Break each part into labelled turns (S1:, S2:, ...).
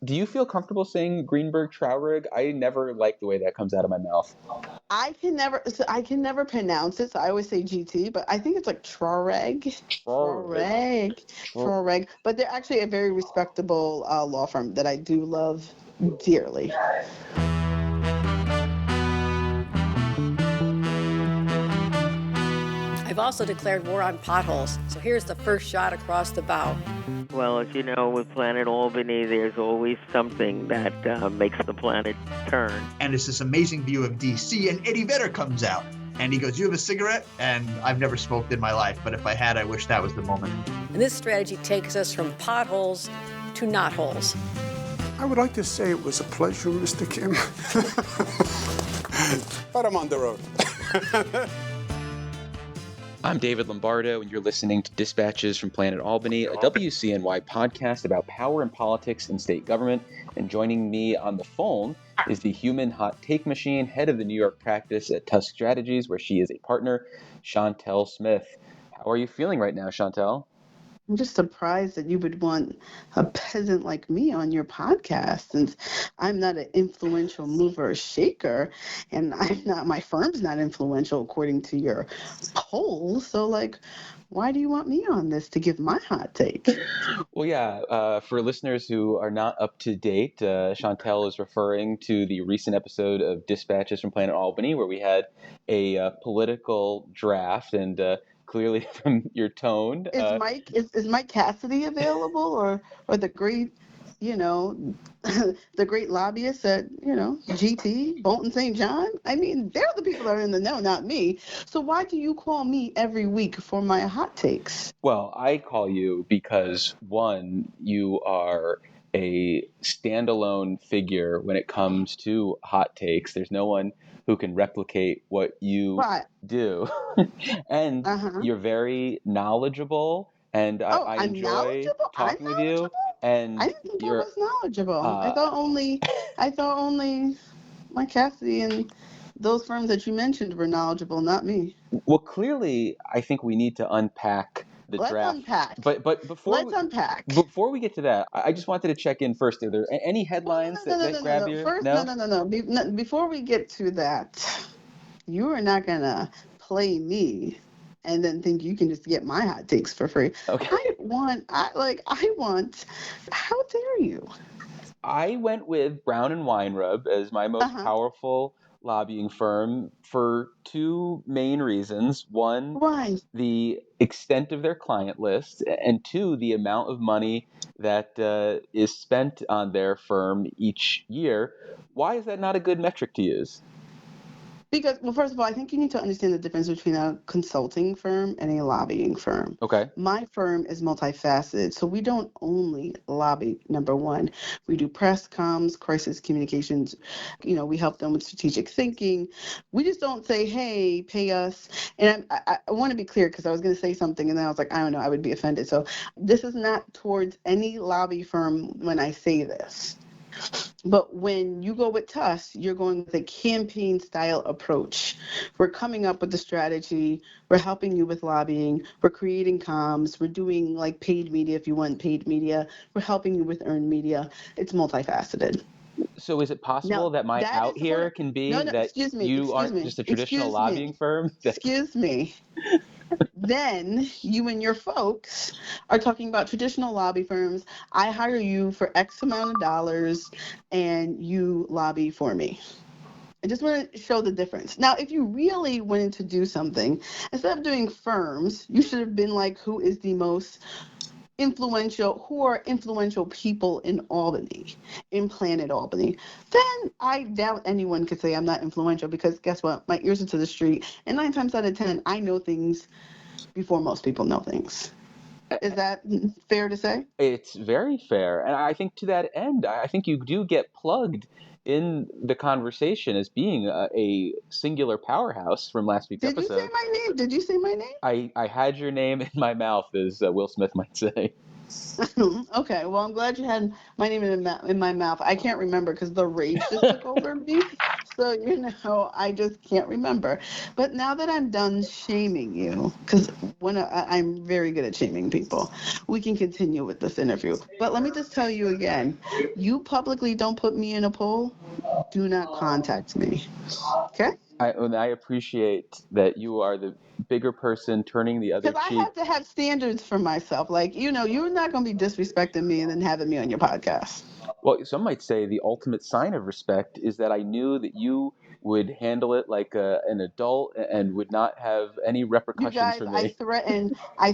S1: Do you feel comfortable saying Greenberg Traurig? I never like the way that comes out of my mouth.
S2: I can never pronounce it, so I always say GT, but I think it's like
S1: Traurig.
S2: Troreg. But they're actually a very respectable law firm that I do love dearly.
S3: I've also declared war on potholes, so here's the first shot across the bow.
S4: Well, as you know, with Planet Albany, there's always something that makes the planet turn.
S5: And it's this amazing view of D.C., and Eddie Vedder comes out. And he goes, "You have a cigarette?" And I've never smoked in my life, but if I had, I wish that was the moment.
S3: And this strategy takes us from potholes to knotholes.
S6: I would like to say it was a pleasure, Mr. Kim. But I'm on the road.
S1: I'm David Lombardo, and you're listening to Dispatches from Planet Albany, a WCNY podcast about power and politics in state government. And joining me on the phone is the human hot take machine, head of the New York practice at Tusk Strategies, where she is a partner, Shontell Smith. How are you feeling right now, Shontell?
S2: I'm just surprised that you would want a peasant like me on your podcast, since I'm not an influential mover or shaker, and my firm's not influential according to your polls. So, why do you want me on this to give my hot take?
S1: Well, yeah, for listeners who are not up to date, Shontell is referring to the recent episode of Dispatches from Planet Albany, where we had a political draft, and clearly from your tone.
S2: Is Mike Cassidy available, or the great, the great lobbyists at, GT, Bolton St. John? I mean, they're the people that are in the know, not me. So why do you call me every week for my hot takes?
S1: Well, I call you because, one, you are a standalone figure when it comes to hot takes. There's no one who can replicate what you do. And you're very knowledgeable, and I enjoy talking with you. And
S2: I didn't think I was knowledgeable. I thought only Mike Cassidy and those firms that you mentioned were knowledgeable, not me.
S1: Well, clearly, I think we need to unpack the draft.
S2: Let's unpack.
S1: But before we get to that, I just wanted to check in first. Are there any headlines that grab you?
S2: No. Before we get to that, you are not gonna play me and then think you can just get my hot takes for free.
S1: Okay.
S2: I want. How dare you?
S1: I went with Brown and Weinrub as my most powerful lobbying firm for two main reasons. One,
S2: why?
S1: The extent of their client list, and two, the amount of money that is spent on their firm each year. Why is that not a good metric to use?
S2: Because, well, first of all, I think you need to understand the difference between a consulting firm and a lobbying firm.
S1: Okay.
S2: My firm is multifaceted, so we don't only lobby, number one. We do press comms, crisis communications. We help them with strategic thinking. We just don't say, hey, pay us. And I want to be clear, because I was going to say something, and then I was like, I don't know, I would be offended. So this is not towards any lobby firm when I say this. But when you go with Tusk, you're going with a campaign-style approach. We're coming up with the strategy. We're helping you with lobbying. We're creating comms. We're doing paid media if you want paid media. We're helping you with earned media. It's multifaceted.
S1: So is it possible that my out here can be that you aren't just a traditional lobbying firm?
S2: Excuse me. Then you and your folks are talking about traditional lobby firms. I hire you for X amount of dollars and you lobby for me. I just want to show the difference. Now, if you really wanted to do something, instead of doing firms, you should have been who is the most influential, who are influential people in Albany, in Planet Albany. Then I doubt anyone could say I'm not influential, because guess what? My ears are to the street, and 9 times out of 10, I know things before most people know things. Is that fair to say?
S1: It's very fair. And I think to that end, I think you do get plugged in the conversation as being a singular powerhouse from last week's episode.
S2: Did you say my name?
S1: I had your name in my mouth, as Will Smith might say.
S2: Okay, well, I'm glad you had my name in my mouth. I can't remember because the rage just took over me. So, I just can't remember. But now that I'm done shaming you, because I'm very good at shaming people, we can continue with this interview. But let me just tell you again, you publicly don't put me in a poll, do not contact me. Okay?
S1: I appreciate that you are the bigger person turning the other
S2: Because I
S1: cheek.
S2: have to have standards for myself. Like, you're not going to be disrespecting me and then having me on your podcast.
S1: Well, some might say the ultimate sign of respect is that I knew that you would handle it like an adult and would not have any
S2: You
S1: repercussions
S2: guys,
S1: for
S2: I
S1: me.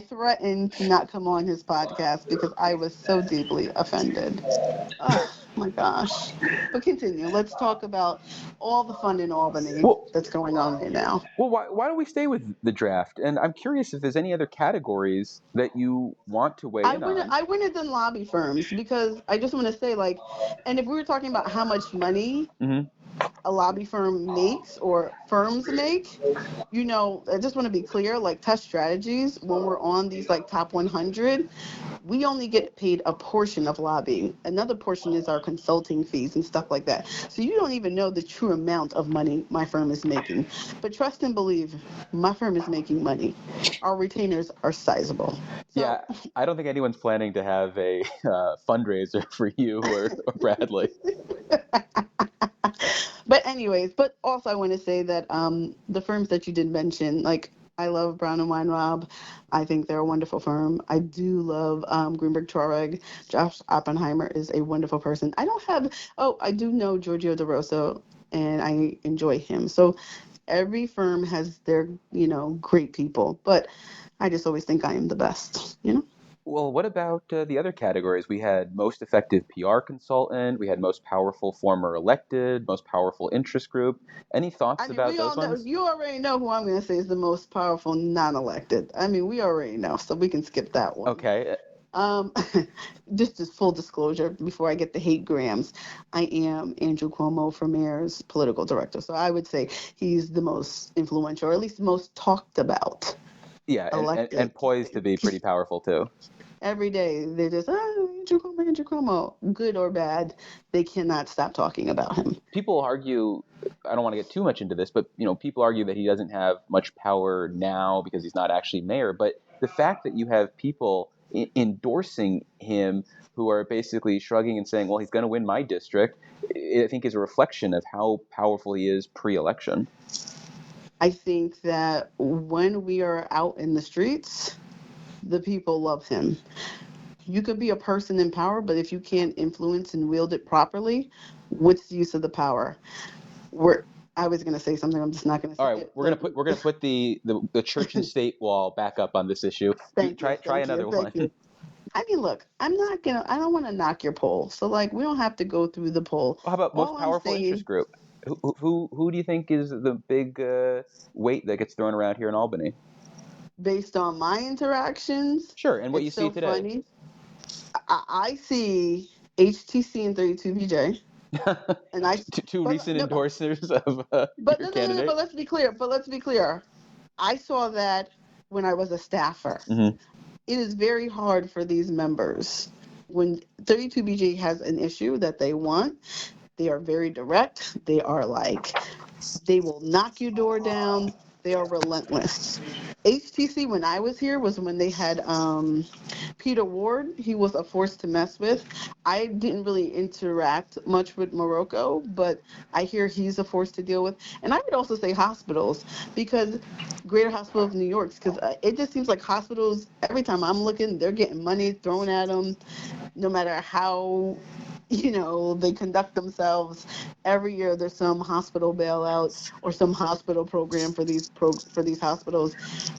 S2: threatened to not come on his podcast because I was so deeply offended. Oh my gosh. But continue. Let's talk about all the fun in Albany
S1: Well,
S2: that's going on right now.
S1: well, why don't we stay with the draft? And I'm curious if there's any other categories that you want to weigh in on.
S2: I wouldn't have done lobby firms because I just want to say, like, and if we were talking about how much money
S1: Mm-hmm.
S2: a lobby firm makes or firms make, I just want to be clear, like Touch Strategies, when we're on these like top 100, we only get paid a portion of lobbying. Another portion is our consulting fees and stuff like that. So you don't even know the true amount of money my firm is making. But trust and believe, my firm is making money. Our retainers are sizable. So,
S1: Yeah, I don't think anyone's planning to have a fundraiser for you or Bradley.
S2: but anyways, but also I want to say that the firms that you did mention, like I love Brown and Weinraub. I think they're a wonderful firm. I do love Greenberg Traurig. Josh Oppenheimer is a wonderful person. I do know Giorgio DeRosso, and I enjoy him. So every firm has their, great people. But I just always think I am the best.
S1: Well, what about the other categories? We had most effective PR consultant. We had most powerful former elected, most powerful interest group. Any thoughts
S2: I mean,
S1: about
S2: we all
S1: those
S2: know,
S1: ones?
S2: you already know who I'm going to say is the most powerful non-elected. I mean, we already know, so we can skip that one.
S1: Okay.
S2: Um, just as full disclosure, before I get the hate grams, I am Andrew Cuomo for mayor's political director. So I would say he's the most influential, or at least the most talked about.
S1: Yeah,
S2: Elected.
S1: and poised to be pretty powerful too.
S2: Every day they're just, Andrew Cuomo, good or bad, they cannot stop talking about him.
S1: People argue, I don't want to get too much into this, but people argue that he doesn't have much power now because he's not actually mayor. But the fact that you have people endorsing him who are basically shrugging and saying, well, he's going to win my district, I think is a reflection of how powerful he is pre-election.
S2: I think that when we are out in the streets, the people love him. You could be a person in power, but if you can't influence and wield it properly, what's the use of the power? I was going to say something. I'm just not going to say
S1: it. All right,
S2: it.
S1: we're gonna put the church and state wall back up on this issue. Try another one.
S2: You. I mean, look, I don't want to knock your poll. So, like, we don't have to go through the poll.
S1: Well, how about most powerful interest group? Who do you think is the big weight that gets thrown around here in Albany?
S2: Based on my interactions,
S1: sure, and what you see today.
S2: Funny. I see HTC and 32BJ. And I
S1: two recent endorsers of your candidate.
S2: But let's be clear. I saw that when I was a staffer.
S1: Mm-hmm.
S2: It is very hard for these members when 32BJ has an issue that they want. They are very direct. They will knock your door down. They are relentless. HTC, when I was here, was when they had Peter Ward. He was a force to mess with. I didn't really interact much with Morocco, but I hear he's a force to deal with. And I would also say hospitals, because Greater Hospital of New York, because it just seems like hospitals, every time I'm looking, they're getting money thrown at them, no matter how they conduct themselves. Every year there's some hospital bailout or some hospital program for these hospitals.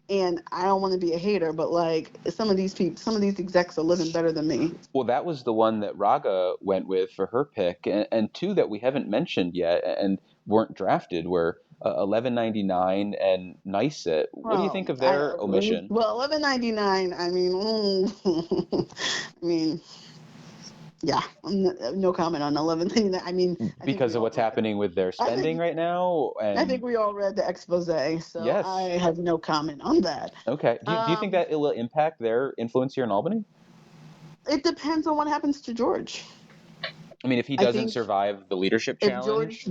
S2: And I don't want to be a hater, but like some of these execs are living better than me.
S1: Well, that was the one that Raga went with for her pick, and two that we haven't mentioned yet and weren't drafted were 1199 and NICET. What do you think of their omission?
S2: Well, 1199, I mean, yeah, no comment on 1199. I mean,
S1: because of what's happening with their spending right now. And
S2: I think we all read the expose, so yes. I have no comment on that.
S1: Okay. Do you think that it will impact their influence here in Albany?
S2: It depends on what happens to George.
S1: I mean, if he
S2: I
S1: doesn't
S2: think
S1: survive the leadership
S2: if
S1: challenge,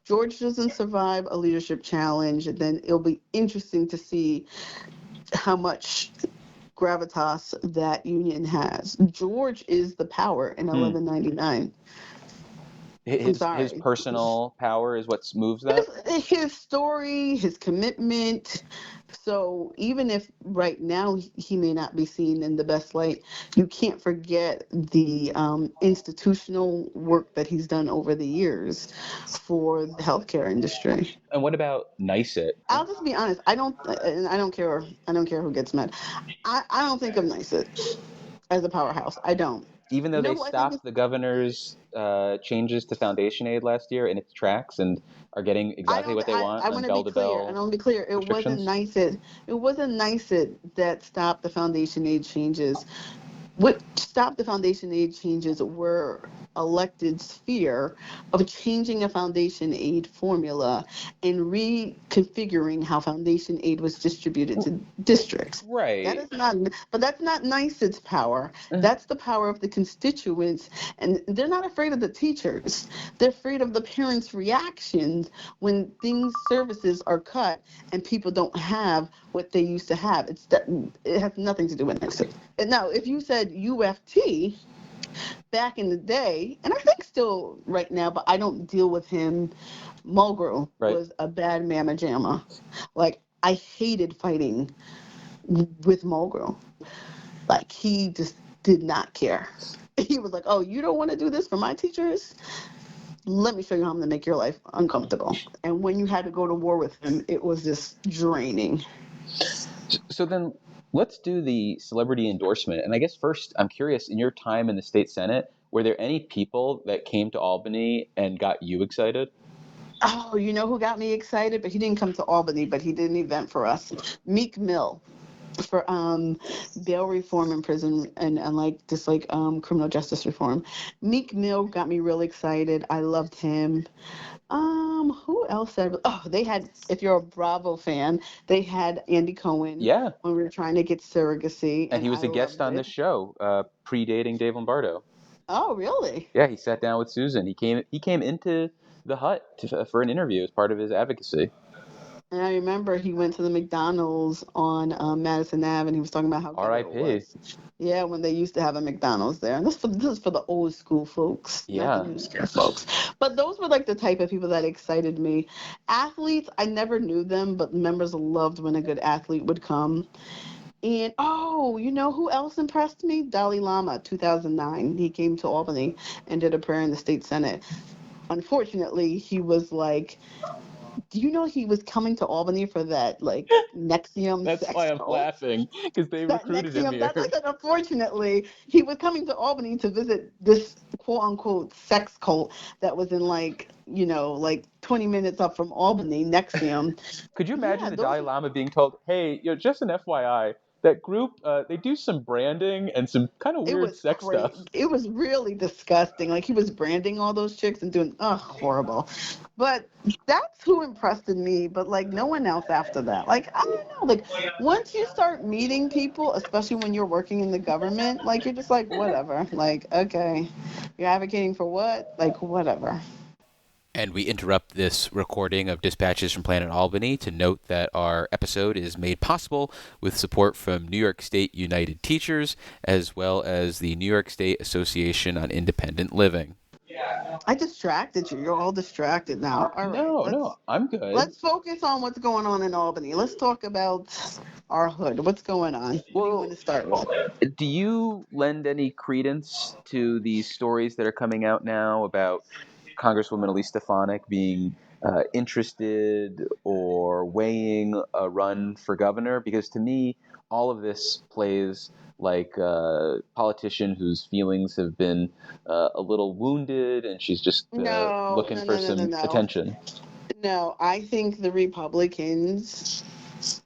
S2: George doesn't survive a leadership challenge, then it'll be interesting to see how much gravitas that union has. George is the power in 1199. I'm
S1: his
S2: sorry.
S1: personal power is what moves that.
S2: His story, his commitment. So even if right now he may not be seen in the best light, you can't forget the institutional work that he's done over the years for the healthcare industry.
S1: And what about NICET?
S2: I'll just be honest. I don't care. I don't care who gets mad. I don't think of NICET as a powerhouse. I don't.
S1: Even though
S2: You know
S1: they
S2: who I think is
S1: stopped the governor's changes to foundation aid last year in its tracks and are getting exactly what they want
S2: I
S1: on
S2: want to be
S1: bell to
S2: clear. I
S1: bell
S2: want to be clear.
S1: restrictions?
S2: It wasn't NICET that stopped the foundation aid changes. What stopped the foundation aid changes were elected's fear of changing a foundation aid formula and reconfiguring how foundation aid was distributed to districts. That
S1: Right.
S2: is not, but that's not NICET's power. That's the power of the constituents, and they're not afraid of the teachers. They're afraid of the parents' reactions when services are cut and people don't have what they used to have. It has nothing to do with NICET. Now, if you said UFT back in the day, and I think still right now, but I don't deal with him, Mulgrew
S1: Right.
S2: was a bad mamma jamma. Like, I hated fighting with Mulgrew. Like, he just did not care. He was like, oh, you don't want to do this for my teachers? Let me show you how I'm going to make your life uncomfortable. And when you had to go to war with him, it was just draining.
S1: So then let's do the celebrity endorsement. And I guess first, I'm curious, in your time in the state Senate, were there any people that came to Albany and got you excited?
S2: Oh, you know who got me excited? But he didn't come to Albany, but he did an event for us. Meek Mill for bail reform in prison and criminal justice reform. Meek Mill got me really excited. I loved him. Who else said? Oh, they had. If you're a Bravo fan, they had Andy Cohen.
S1: Yeah.
S2: When we were trying to get surrogacy,
S1: And he was
S2: I
S1: a guest
S2: loved
S1: on
S2: it.
S1: this show, predating Dave Lombardo.
S2: Oh, really?
S1: Yeah, he sat down with Susan. He came into the hut for an interview as part of his advocacy.
S2: And I remember he went to the McDonald's on Madison Ave, and he was talking about how good it
S1: R.I.P.
S2: was. Yeah, when they used to have a McDonald's there. And this is for the old school folks, not
S1: Yeah.
S2: the new school folks. But those were like the type of people that excited me. Athletes, I never knew them, but members loved when a good athlete would come. And you know who else impressed me? Dalai Lama, 2009. He came to Albany and did a prayer in the state Senate. Unfortunately, he was like, do you know he was coming to Albany for that Nexium
S1: That's
S2: sex
S1: why I'm
S2: cult?
S1: laughing, because they
S2: That
S1: recruited him
S2: Nexium,
S1: here.
S2: that's like unfortunately, he was coming to Albany to visit this quote unquote sex cult that was in 20 minutes up from Albany, Nexium.
S1: Could you imagine
S2: Yeah,
S1: the
S2: those
S1: Dalai Lama being told, hey, just an FYI, that group, they do some branding and some kind of
S2: It
S1: weird
S2: was
S1: sex stuff.
S2: crazy. It was really disgusting. Like he was branding all those chicks and doing, horrible. But that's who impressed me. But no one else after that. I don't know. Once you start meeting people, especially when you're working in the government, you're just whatever. Okay, you're advocating for what? Whatever.
S1: And we interrupt this recording of Dispatches from Planet Albany to note that our episode is made possible with support from New York State United Teachers, as well as the New York State Association on Independent Living.
S2: I distracted you. You're all distracted now. All right.
S1: No, I'm good.
S2: Let's focus on what's going on in Albany. Let's talk about our hood. What's going on? What do you want to start with?
S1: Do you lend any credence to these stories that are coming out now about Congresswoman Elise Stefanik being interested or weighing a run for governor? Because to me, all of this plays like a politician whose feelings have been a little wounded, and she's just looking for some attention.
S2: No, I think the Republicans.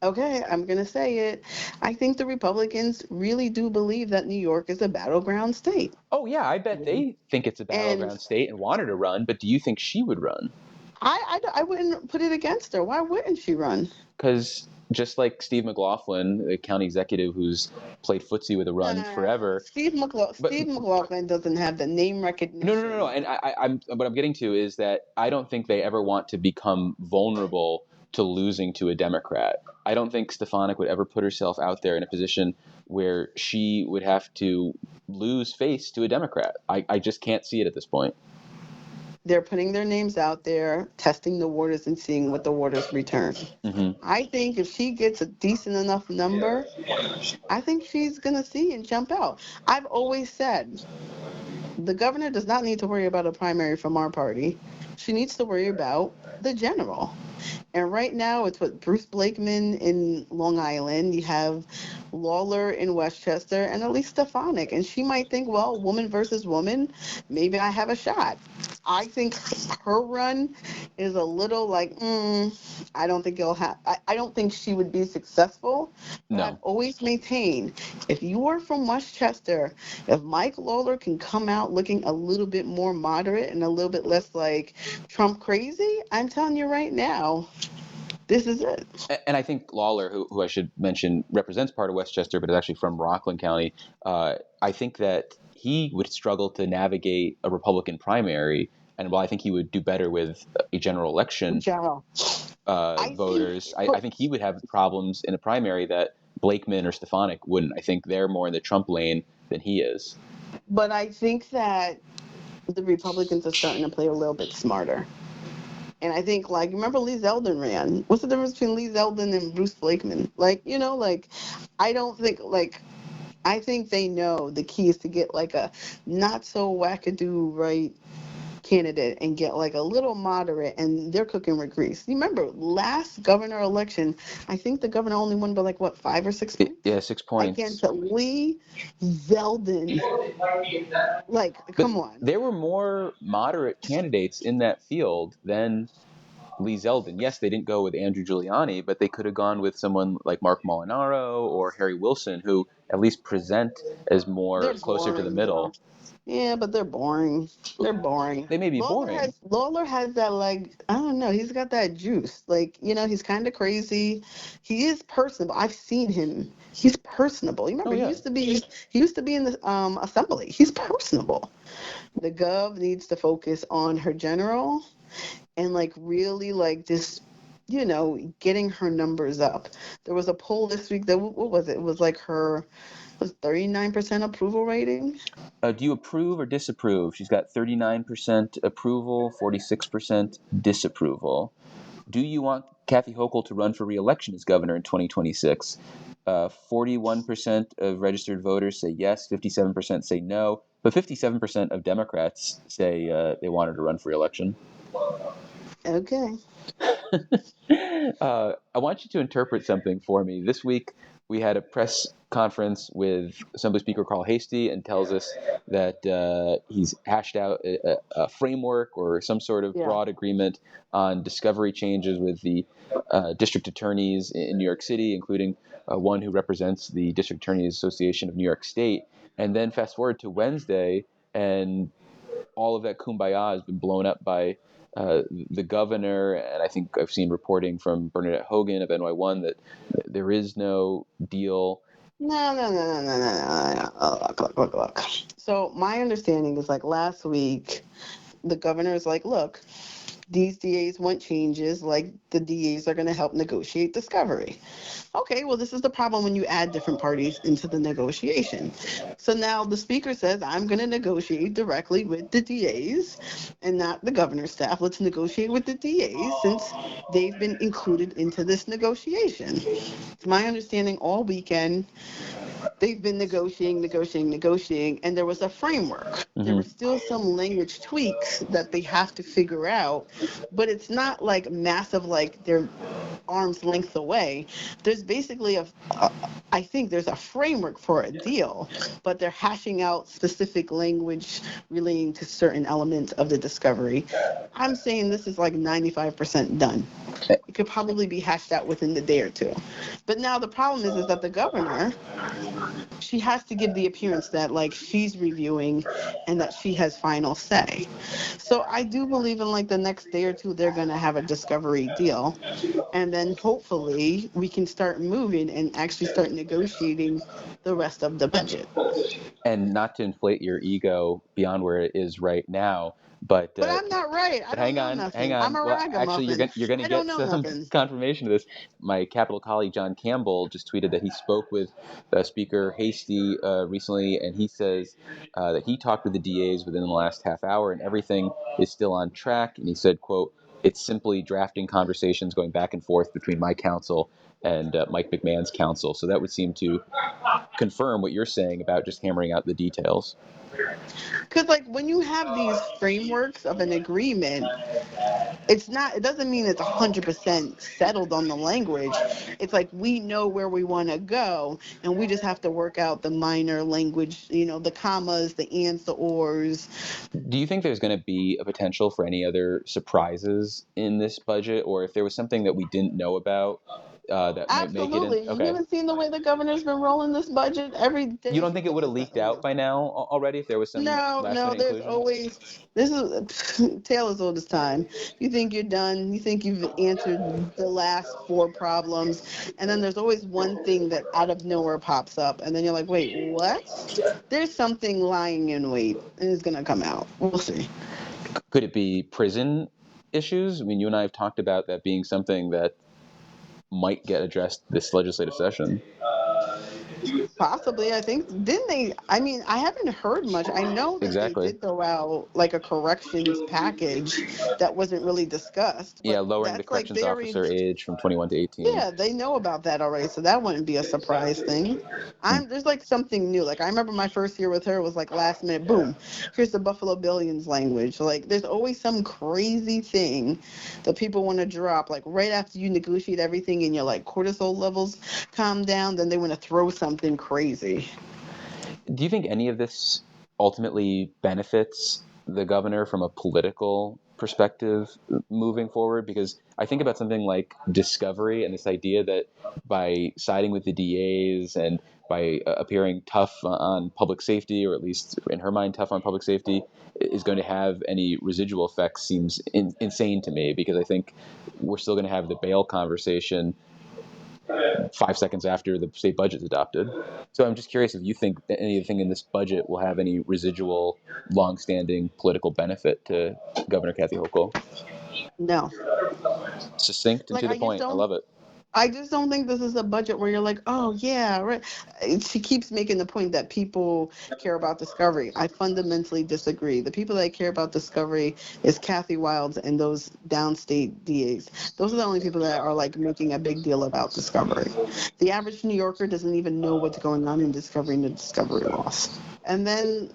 S2: Okay, I'm going to say it. I think the Republicans really do believe that New York is a battleground state.
S1: Oh, yeah, I bet they think it's a battleground state and want her to run, but do you think she would run?
S2: I wouldn't put it against her. Why wouldn't she run?
S1: Because just like Steve McLaughlin, the county executive who's played footsie with a run forever.
S2: Steve McLaughlin doesn't have the name recognition.
S1: No. And I'm what I'm getting to is that I don't think they ever want to become vulnerable to losing to a Democrat. I don't think Stefanik would ever put herself out there in a position where she would have to lose face to a Democrat. I just can't see it at this point.
S2: They're putting their names out there, testing the waters and seeing what the waters return.
S1: Mm-hmm.
S2: I think if she gets a decent enough number, I think she's going to see and jump out. I've always said the governor does not need to worry about a primary from our party. She needs to worry about the general. And right now, it's with Bruce Blakeman in Long Island. You have Lawler in Westchester and Elise Stefanik. And she might think, well, woman versus woman, maybe I have a shot. I think her run is a little like, I don't think I don't think she would be successful.
S1: No.
S2: I've always maintained, if you are from Westchester, if Mike Lawler can come out looking a little bit more moderate and a little bit less like Trump crazy, I'm telling you right now, this is it.
S1: And I think Lawler, who I should mention, represents part of Westchester, but is actually from Rockland County. I think that he would struggle to navigate a Republican primary. And while I think he would do better with a general election voters, I think he would have problems in a primary that Blakeman or Stefanik wouldn't. I think they're more in the Trump lane than he is.
S2: But I think that the Republicans are starting to play a little bit smarter. And I think, like, remember Lee Zeldin ran? What's the difference between Lee Zeldin and Bruce Blakeman? Like, you know, like, I don't think, like, I think they know the key is to get, like, a not so wackadoo right candidate and get like a little moderate, and they're cooking with grease. You remember last governor election, I think the governor only won by like what, 5 or 6 points?
S1: Yeah, 6 points.
S2: Against Lee Zeldin. Like, come on.
S1: There were more moderate candidates in that field than Lee Zeldin. Yes, they didn't go with Andrew Giuliani, but they could have gone with someone like Mark Molinaro or Harry Wilson, who at least present as more closer to the middle.
S2: Yeah, but they're boring. They're boring.
S1: They may be boring.
S2: Lawler has that, like, I don't know. He's got that juice. Like, you know, he's kind of crazy. He is personable. I've seen him. He's personable. You remember, he used to be in the assembly. He's personable. The gov needs to focus on her general and, like, really, like, just, you know, getting her numbers up. There was a poll this week that, what was it? It was like her... was 39% approval rating.
S1: Do you approve or disapprove? She's got 39% approval, 46% disapproval. Do you want Kathy Hochul to run for re-election as governor in 2026? 41% of registered voters say yes, 57% say no, but 57% of Democrats say they want her to run for re-election.
S2: Okay.
S1: I want you to interpret something for me. This week, we had a press conference with Assembly Speaker Carl Hastie and tells us that he's hashed out a framework or some sort of broad agreement on discovery changes with the district attorneys in New York City, including one who represents the District Attorneys Association of New York State. And then fast forward to Wednesday, and all of that kumbaya has been blown up by the governor, and I think I've seen reporting from Bernadette Hogan of NY1 that there is no deal.
S2: No. Look. So my understanding is, like, last week, the governor is like, look, these DAs want changes, like the DAs are going to help negotiate discovery. Okay, well, this is the problem when you add different parties into the negotiation. So now the speaker says, I'm going to negotiate directly with the DAs and not the governor's staff. Let's negotiate with the DAs since they've been included into this negotiation. It's my understanding all weekend they've been negotiating, and there was a framework. Mm-hmm. There were still some language tweaks that they have to figure out, but it's not like massive, like they're arm's length away. There's basically I think there's a framework for a deal, but they're hashing out specific language relating to certain elements of the discovery. I'm saying this is like 95% done. It could probably be hashed out within the day or two. But now the problem is that the governor, she has to give the appearance that, like, she's reviewing and that she has final say. So I do believe in, like, the next next day or two, they're going to have a discovery deal. And then hopefully we can start moving and actually start negotiating the rest of the budget.
S1: And not to inflate your ego beyond where it is right now, but
S2: But I'm not right. I
S1: but
S2: don't
S1: hang
S2: know
S1: on, hang
S2: nothing. I'm
S1: on.
S2: a
S1: Well, actually,
S2: ragamuffin.
S1: you're gonna
S2: I don't
S1: get
S2: know
S1: some
S2: nothing.
S1: confirmation of this. My Capitol colleague John Campbell just tweeted that he spoke with Speaker Hasty recently, and he says that he talked with the DAs within the last half hour, and everything is still on track. And he said, "quote It's simply drafting conversations going back and forth between my counsel and Mike McMahon's counsel." So that would seem to confirm what you're saying about just hammering out the details.
S2: Because, like, when you have these frameworks of an agreement, it doesn't mean it's 100% settled on the language. It's like we know where we want to go, and we just have to work out the minor language, the commas, the ands, the ors.
S1: Do you think there's going to be a potential for any other surprises in this budget, or if there was something that we didn't know about that might make it in?
S2: Absolutely. You
S1: Okay.
S2: haven't seen the way the governor's been rolling this budget every day.
S1: You don't think it would have
S2: Something
S1: leaked out
S2: new.
S1: by now already if there was some
S2: No,
S1: last
S2: no,
S1: minute
S2: there's
S1: inclusion?
S2: always, this is tale as old as time. You think you're done, you think you've answered the last four problems, and then there's always one thing that out of nowhere pops up, and then you're like, wait, what? There's something lying in wait, and it's going to come out. We'll see.
S1: Could it be prison issues? I mean, you and I have talked about that being something that might get addressed this legislative session.
S2: Possibly, I think. Didn't they? I mean, I haven't heard much. I know that
S1: Exactly.
S2: they did throw out like a corrections package that wasn't really discussed. But
S1: Yeah, lowering the
S2: that's like
S1: corrections
S2: they
S1: officer
S2: already,
S1: age from 21 to 18.
S2: yeah, they know about that already, so that wouldn't be a surprise thing. There's like something new. Like I remember my first year with her was like last minute, boom, here's the Buffalo Billions language. Like there's always some crazy thing that people want to drop. Like right after you negotiate everything and your like cortisol levels calm down, then they want to throw something crazy.
S1: Do you think any of this ultimately benefits the governor from a political perspective moving forward? Because I think about something like discovery and this idea that by siding with the DAs and by appearing tough on public safety, or at least in her mind, tough on public safety, is going to have any residual effects seems insane to me, because I think we're still going to have the bail conversation 5 seconds after the state budget's adopted. So I'm just curious if you think that anything in this budget will have any residual, long-standing political benefit to Governor Kathy Hochul.
S2: No.
S1: Succinct and
S2: Like
S1: to the point. I love it.
S2: I just don't think this is a budget where you're like, oh, yeah, right. She keeps making the point that people care about discovery. I fundamentally disagree. The people that care about discovery is Kathy Wilds and those downstate DAs. Those are the only people that are like making a big deal about discovery. The average New Yorker doesn't even know what's going on in discovery and the discovery laws. And then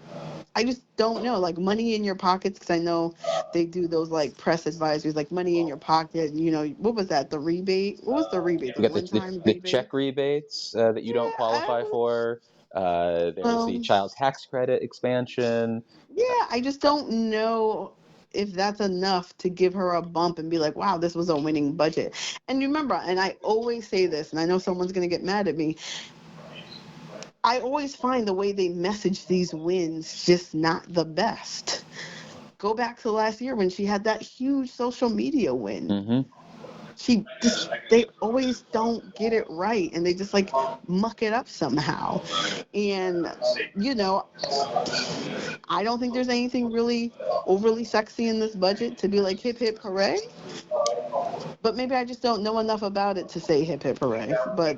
S2: I just don't know, like money in your pockets, because I know they do those like press advisories, like money in your pocket. What was that? The rebate? What was the rebate?
S1: You got the check rebates that you don't qualify for. There's the child tax credit expansion.
S2: Yeah, I just don't know if that's enough to give her a bump and be like, wow, this was a winning budget. And remember, and I always say this, and I know someone's going to get mad at me, I always find the way they message these wins just not the best. Go back to last year when she had that huge social media win.
S1: Mm-hmm.
S2: They always don't get it right, and they just like muck it up somehow. And I don't think there's anything really overly sexy in this budget to be like hip hip hooray. But maybe I just don't know enough about it to say hip hip hooray. But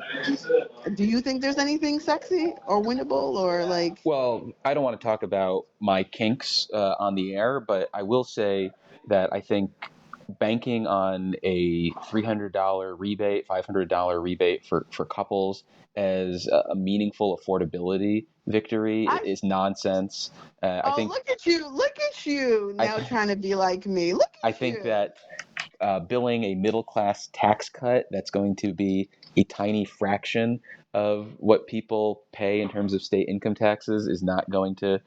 S2: do you think there's anything sexy or winnable or like?
S1: Well, I don't want to talk about my kinks on the air, but I will say that I think banking on a $300 rebate, $500 rebate for couples as a meaningful affordability victory is nonsense. I think.
S2: Look at you now trying to be like me.
S1: I think that billing a middle-class tax cut that's going to be a tiny fraction of what people pay in terms of state income taxes is not going to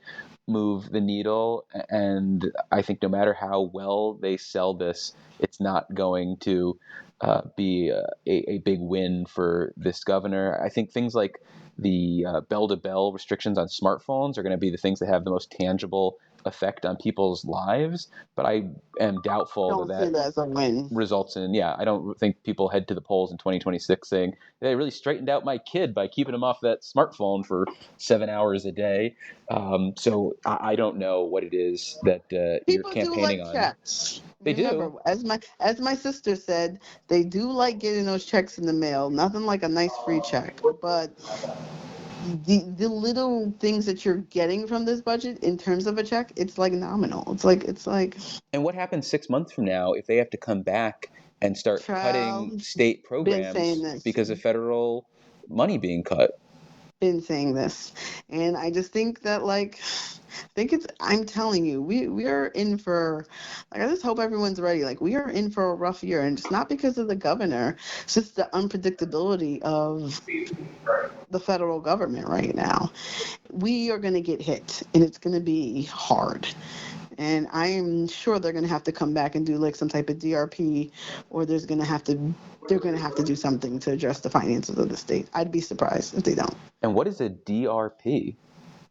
S1: move the needle. And I think no matter how well they sell this, it's not going to be a big win for this governor. I think things like the bell-to-bell restrictions on smartphones are going to be the things that have the most tangible effect on people's lives, but I am doubtful
S2: Don't see
S1: that
S2: that as a win.
S1: results in, I don't think people head to the polls in 2026 saying they really straightened out my kid by keeping him off that smartphone for 7 hours a day. So I don't know what it is that you're
S2: People do
S1: campaigning
S2: like
S1: on.
S2: checks.
S1: They
S2: Remember,
S1: do.
S2: as my sister said, they do like getting those checks in the mail. Nothing like a nice free check, but the little things that you're getting from this budget in terms of a check, it's like nominal. It's like
S1: And what happens 6 months from now if they have to come back and start cutting
S2: child.
S1: state
S2: Been saying
S1: programs
S2: this.
S1: because of federal money being cut?
S2: Been saying this, and I just think that I'm telling you, we are in for, like, I just hope everyone's ready. Like, we are in for a rough year, and it's not because of the governor, it's just the unpredictability of the federal government right now. We are going to get hit, and it's going to be hard. And I am sure they're going to have to come back and do like some type of DRP, or they're going to have to do something to address the finances of the state. I'd be surprised if they don't.
S1: And what is a DRP?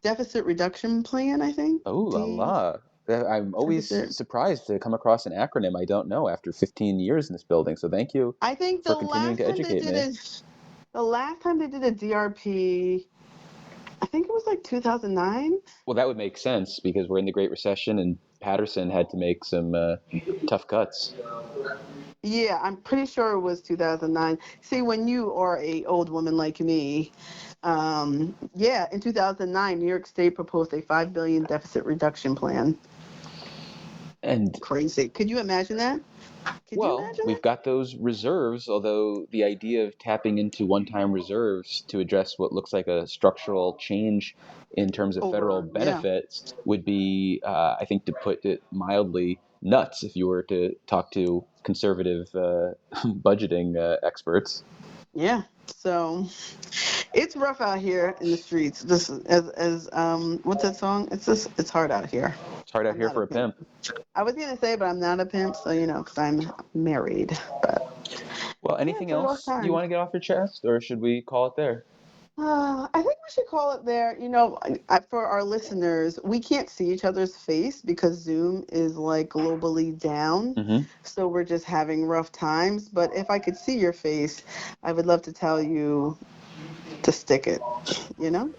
S2: Deficit reduction plan, I think.
S1: Oh, la la. I'm always
S2: Deficit.
S1: surprised to come across an acronym I don't know after 15 years in this building. So thank you
S2: I think
S1: for continuing to educate me.
S2: the last time they did a DRP, I think it was like 2009.
S1: Well, that would make sense because we're in the Great Recession and Patterson had to make some tough cuts.
S2: Yeah, I'm pretty sure it was 2009. See, when you are a old woman like me, yeah, in 2009, New York State proposed a $5 billion deficit reduction plan.
S1: And
S2: Crazy. Could you imagine that? Could you
S1: well,
S2: imagine
S1: we've
S2: that?
S1: got those reserves, although the idea of tapping into one-time reserves to address what looks like a structural change in terms of federal
S2: Yeah.
S1: benefits would be, I think, to put it mildly, nuts if you were to talk to conservative budgeting experts.
S2: Yeah. So it's rough out here in the streets. This is, as what's that song? It's hard out here.
S1: It's hard out
S2: I'm
S1: here
S2: not a
S1: for a pimp.
S2: I was gonna say, but I'm not a pimp, so because I'm married. But
S1: Well,
S2: yeah,
S1: anything
S2: it's a rough
S1: else you
S2: time.
S1: want to get off your chest, or should we call it there?
S2: I think we should call it there. For our listeners, we can't see each other's face because Zoom is like globally down.
S1: Mm-hmm.
S2: So we're just having rough times. But if I could see your face, I would love to tell you to stick it, you know?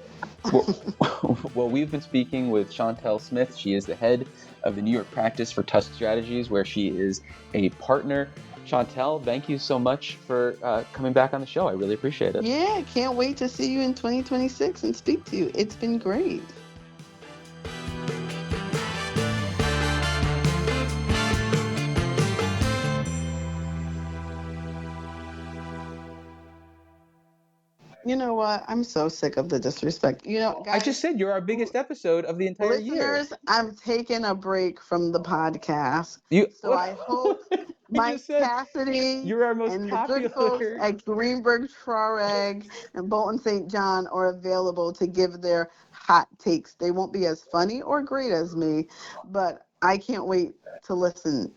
S1: Well, we've been speaking with Shontell Smith. She is the head of the New York practice for Tusk Strategies, where she is a partner. Shontell, thank you so much for coming back on the show. I really appreciate it.
S2: Yeah, can't wait to see you in 2026 and speak to you. It's been great. You know what? I'm so sick of the disrespect. Guys,
S1: I just said you're our biggest episode of the entire year.
S2: listeners, I'm taking a break from the podcast. So I hope
S1: I
S2: Mike
S1: just said
S2: Cassidy
S1: you're our most
S2: and the good folks
S1: popular.
S2: at Greenberg Trareg and Bolton St. John are available to give their hot takes. They won't be as funny or great as me, but I can't wait to listen